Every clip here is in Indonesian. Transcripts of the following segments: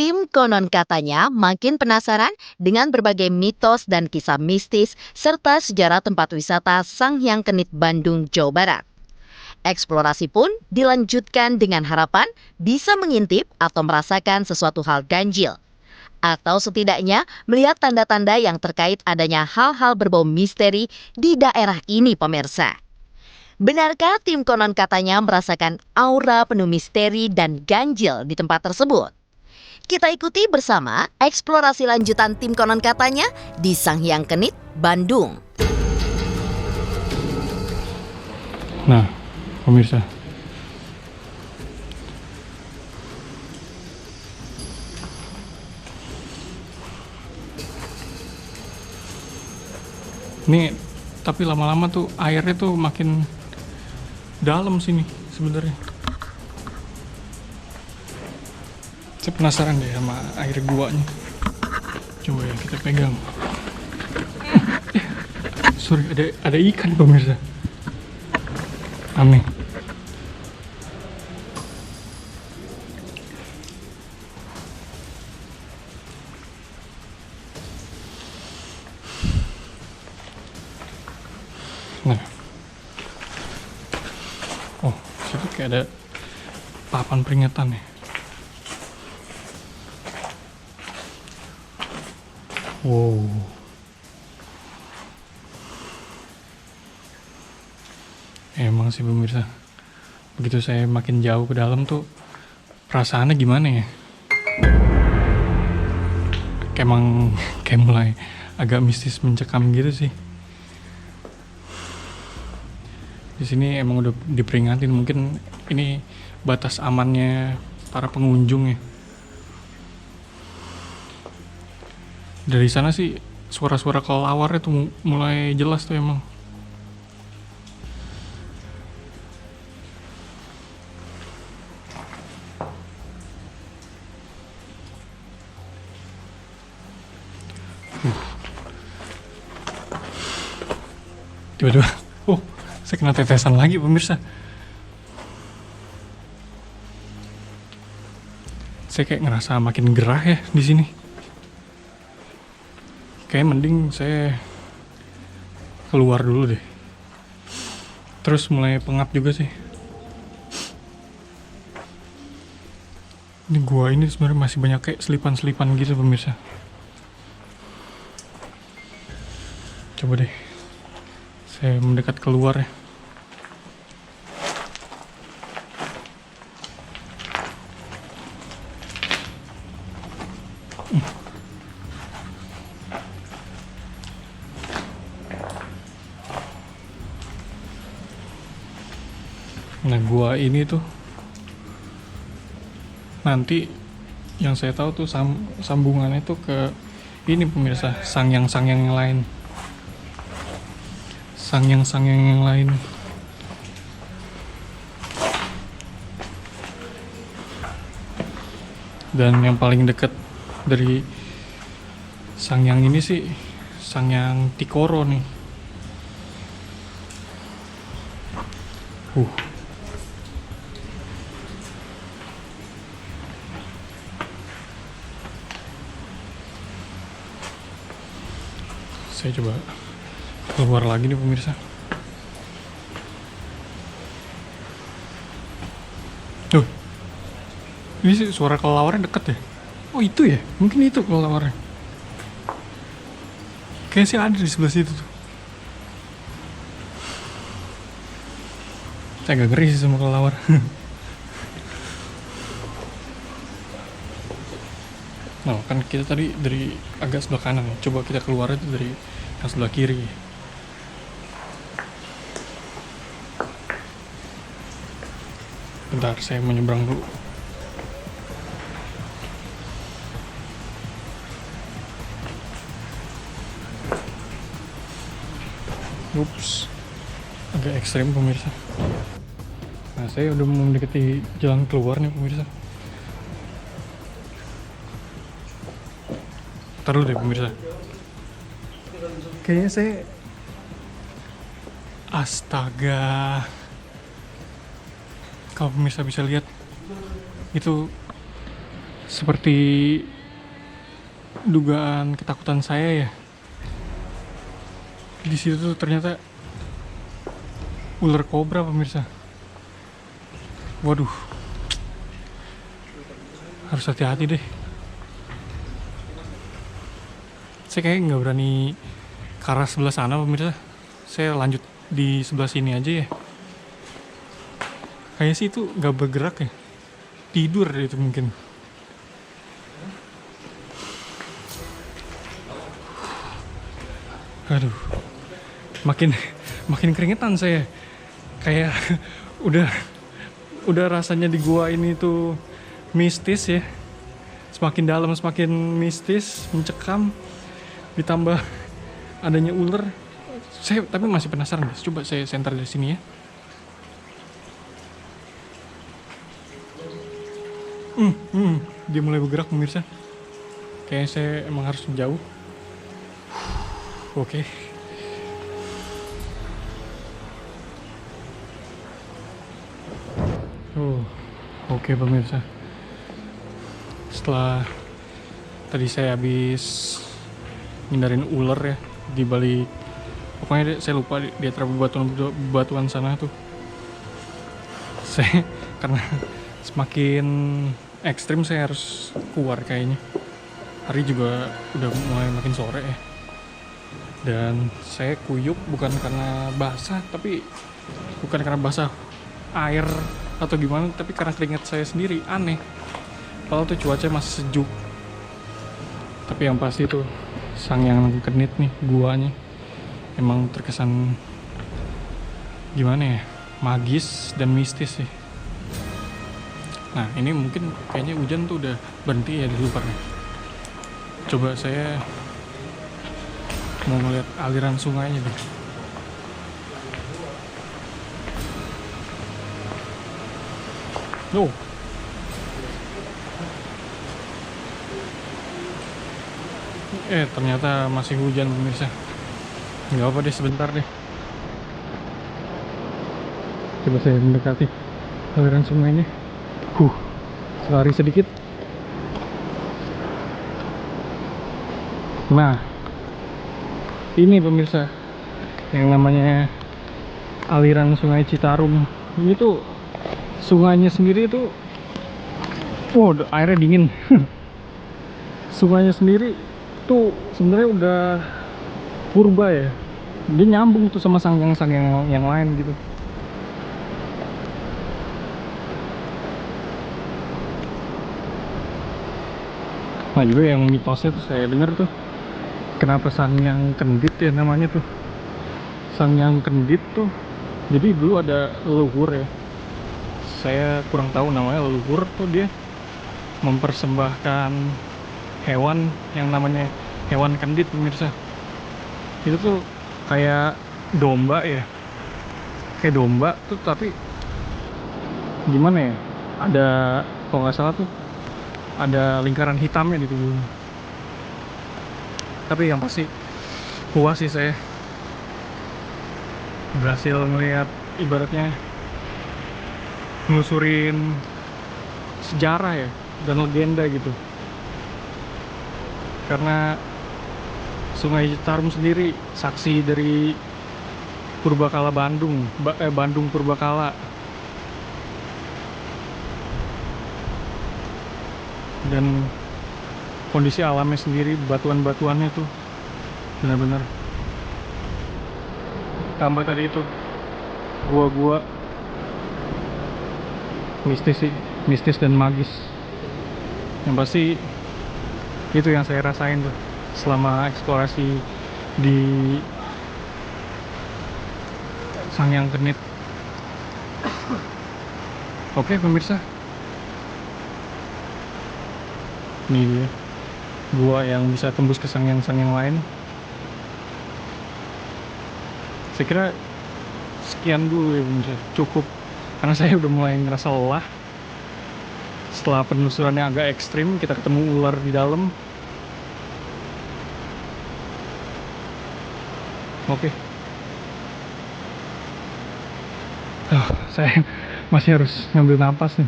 Tim konon katanya makin penasaran dengan berbagai mitos dan kisah mistis serta sejarah tempat wisata Sanghyang Kenit Bandung, Jawa Barat. Eksplorasi pun dilanjutkan dengan harapan bisa mengintip atau merasakan sesuatu hal ganjil. Atau setidaknya melihat tanda-tanda yang terkait adanya hal-hal berbau misteri di daerah ini, pemirsa. Benarkah tim konon katanya merasakan aura penuh misteri dan ganjil di tempat tersebut? Kita ikuti bersama eksplorasi lanjutan tim konon katanya di Sanghyang Kenit, Bandung. Nah, pemirsa, ini tapi lama-lama tuh airnya tuh makin dalam sini sebenarnya. Saya penasaran deh sama air guanya. Coba ya kita pegang. Sorry, ada ikan, pemirsa. Aneh. Nah. Oh, situ kayak ada papan peringatan ya. Wow. Emang sih pemirsa, begitu saya makin jauh ke dalam tuh perasaannya gimana ya? Kayak mulai agak mistis mencekam gitu sih. Di sini emang udah diperingatin, mungkin ini batas amannya para pengunjung ya. Dari sana sih suara-suara kelelawar itu mulai jelas tuh emang. Tiba-tiba, saya kena tetesan lagi pemirsa. Saya kayak ngerasa makin gerah ya di sini. Kayak mending saya keluar dulu deh. Terus mulai pengap juga sih. Ini gua ini sebenarnya masih banyak kayak selipan-selipan gitu pemirsa. Coba deh saya mendekat keluar ya. Nah, gua ini tuh nanti yang saya tahu tuh sambungannya tuh ke ini pemirsa, sangyang-sangyang yang lain. Sangyang-sangyang yang lain. Dan yang paling dekat dari sangyang ini sih Sangyang Tikoro nih. Saya coba keluar lagi nih pemirsa. Tuh, ini sih suara kelelawarnya deket ya. Oh itu ya, mungkin itu kelelawarnya. Kayaknya sih ada di sebelah situ tuh. Saya agak ngeri sih sama kelelawar. Nah, kan kita tadi dari agak sebelah kanan ya. Coba kita keluar itu dari yang sebelah kiri. Bentar, saya menyeberang dulu. Ups, agak ekstrim pemirsa. Nah, saya udah mau mendekati jalan keluar nih pemirsa. Taruh deh pemirsa. Kayaknya saya... Astaga. Kalau pemirsa bisa lihat, itu seperti dugaan ketakutan saya ya. Di situ tuh ternyata ular kobra pemirsa. Waduh, harus hati-hati deh. Saya kayaknya nggak berani ke arah sebelah sana pemirsa. Saya lanjut di sebelah sini aja ya. Kayaknya sih itu nggak bergerak ya. Tidur itu mungkin. Aduh, makin keringetan saya. Kayak udah rasanya di gua ini tuh mistis ya. Semakin dalam semakin mistis, mencekam. Ditambah adanya ular. Saya tapi masih penasaran guys. Coba saya senter dari sini ya. Dia mulai bergerak pemirsa. Kayaknya saya emang harus jauh. Oke. Oke pemirsa. Setelah tadi saya habis ngindarin ular ya di balik, pokoknya saya lupa di antara batuan sana tuh. Saya karena semakin ekstrim saya harus keluar kayaknya. Hari juga udah mulai makin sore ya. Dan saya kuyup bukan karena basah, tapi bukan karena basah air atau gimana, tapi karena keringat saya sendiri. Aneh, padahal tuh cuaca masih sejuk. Tapi yang pasti tuh sang yang kenit nih guanya emang terkesan gimana ya, magis dan mistis sih. Nah ini mungkin kayaknya hujan tuh udah berhenti ya di luar nih. Coba saya mau ngeliat aliran sungainya deh. Ternyata masih hujan pemirsa. Nggak apa deh, sebentar deh. Coba saya mendekati aliran sungainya. Selari sedikit. Nah, ini pemirsa yang namanya aliran Sungai Citarum. Ini tuh sungainya sendiri tuh, airnya dingin. Sungainya sendiri tuh sebenarnya udah purba ya. Dia nyambung tuh sama sang-yang yang lain gitu. Nah juga yang mitosnya tuh saya dengar tuh, kenapa Sangyang Kendit ya namanya tuh. Sangyang Kendit tuh jadi dulu ada leluhur ya. Saya kurang tahu namanya leluhur tuh, dia mempersembahkan hewan yang namanya hewan kendit pemirsa. Itu tuh kayak domba ya. Kayak domba tuh tapi gimana ya? Ada, kalau nggak salah tuh ada lingkaran hitamnya di tubuhnya. Tapi yang pasti puas sih saya berhasil melihat, ibaratnya nelusurin sejarah ya dan legenda gitu. Karena Sungai Citarum sendiri saksi dari Purbakala Bandung, Bandung Purbakala. Dan kondisi alamnya sendiri, batuan-batuannya tuh benar-benar, tambah tadi itu gua-gua mistis sih, mistis dan magis. Yang pasti itu yang saya rasain tuh selama eksplorasi di Sangyang Kenit. Oke pemirsa, ini dia gua yang bisa tembus ke Sangyang lain. Saya kira sekian dulu ya pemirsa, cukup, karena saya udah mulai ngerasa lelah. Setelah penelusurannya agak ekstrim, kita ketemu ular di dalam. Oke. Saya masih harus ngambil napas nih.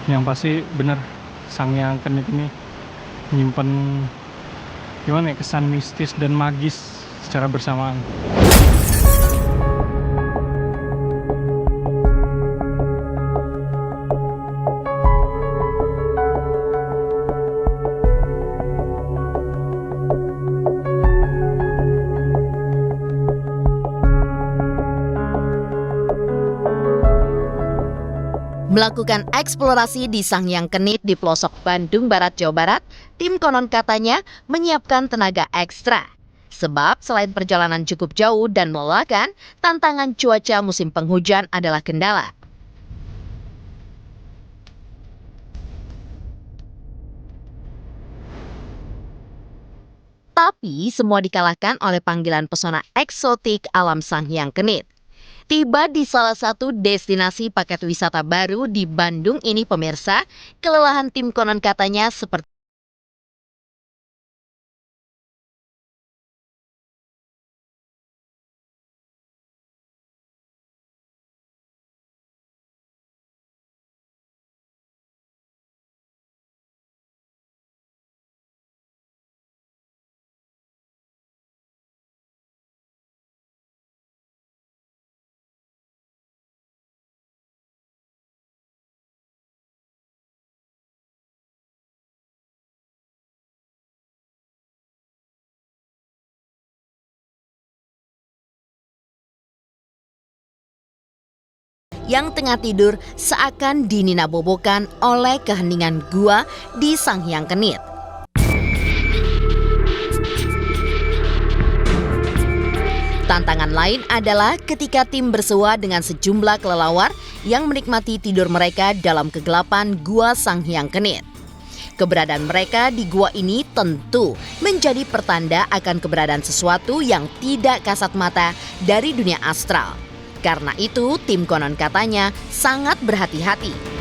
Yang pasti bener, Sang Hyang Kenit ini nyimpen gimana ya, kesan mistis dan magis secara bersamaan. Melakukan eksplorasi di Sang Hyang Kenit di pelosok Bandung Barat, Jawa Barat, tim konon katanya menyiapkan tenaga ekstra. Sebab selain perjalanan cukup jauh dan melelahkan, tantangan cuaca musim penghujan adalah kendala. Tapi semua dikalahkan oleh panggilan pesona eksotik alam Sang Hyang Kenit. Tiba di salah satu destinasi paket wisata baru di Bandung ini pemirsa, kelelahan tim konon katanya seperti yang tengah tidur seakan dininabobokan oleh keheningan gua di Sang Hyang Kenit. Tantangan lain adalah ketika tim bersua dengan sejumlah kelelawar yang menikmati tidur mereka dalam kegelapan gua Sang Hyang Kenit. Keberadaan mereka di gua ini tentu menjadi pertanda akan keberadaan sesuatu yang tidak kasat mata dari dunia astral. Karena itu, tim konon katanya sangat berhati-hati